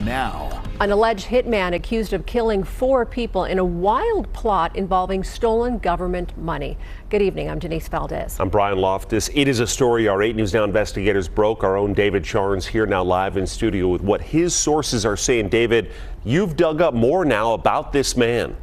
Now, an alleged hitman accused of killing 4 people in a wild plot involving stolen government money. Good evening, I'm Denise Valdez. I'm Brian Loftus. It is a story our 8 News Now investigators broke. Our own David Charnes here now live in studio with what his sources are saying. David, you've dug up more now about this man.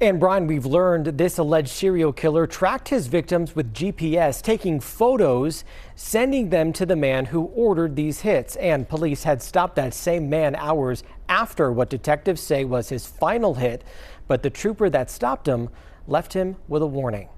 And Brian, we've learned this alleged serial killer tracked his victims with GPS, taking photos, sending them to the man who ordered these hits. And police had stopped that same man hours after what detectives say was his final hit. But the trooper that stopped him left him with a warning.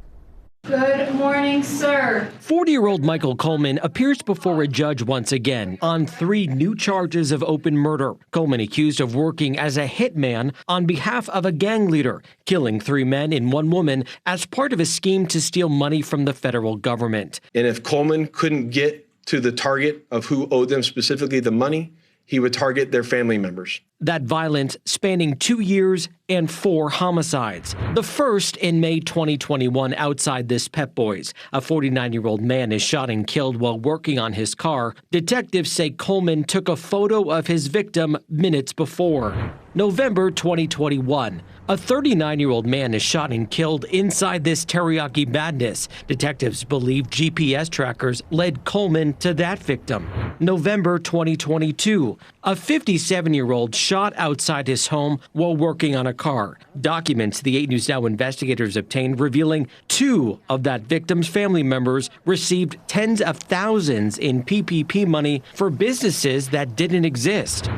Good morning, sir. 40-year-old Michael Coleman appears before a judge once again on 3 new charges of open murder. Coleman accused of working as a hitman on behalf of a gang leader, killing 3 men and 1 woman as part of a scheme to steal money from the federal government. And if Coleman couldn't get to the target of who owed them specifically the money, he would target their family members. That violence spanning 2 years and 4 homicides. The first in May 2021 outside this Pep Boys. A 49-year-old man is shot and killed while working on his car. Detectives say Coleman took a photo of his victim minutes before. November 2021. A 39-year-old man is shot and killed inside this teriyaki madness. Detectives believe GPS trackers led Coleman to that victim. November 2022. A 57-year-old shot outside his home while working on a car. Documents the 8 News Now investigators obtained revealing 2 of that victim's family members received tens of thousands in PPP money for businesses that didn't exist.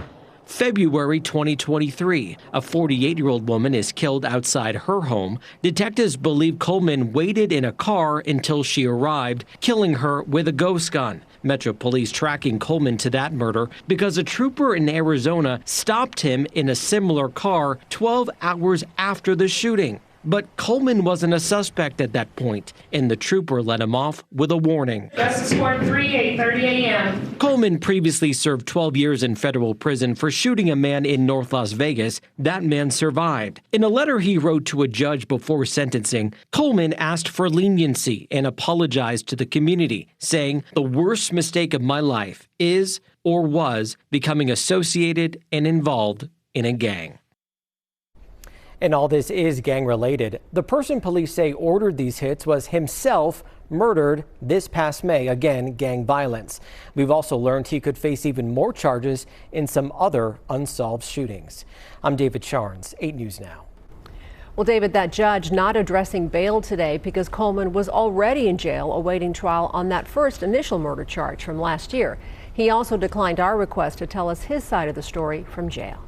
February 2023, a 48-year-old woman is killed outside her home. Detectives believe Coleman waited in a car until she arrived, killing her with a ghost gun. Metro Police tracking Coleman to that murder because a trooper in Arizona stopped him in a similar car 12 hours after the shooting. But Coleman wasn't a suspect at that point, and the trooper let him off with a warning. Justice Squad 3, 8:30 a.m. Coleman previously served 12 years in federal prison for shooting a man in North Las Vegas. That man survived. In a letter he wrote to a judge before sentencing, Coleman asked for leniency and apologized to the community, saying, "The worst mistake of my life is or was becoming associated and involved in a gang." And all this is gang related. The person police say ordered these hits was himself murdered this past May. Again, gang violence. We've also learned he could face even more charges in some other unsolved shootings. I'm David Charnes, 8 News Now. Well, David, that judge not addressing bail today because Coleman was already in jail awaiting trial on that first initial murder charge from last year. He also declined our request to tell us his side of the story from jail.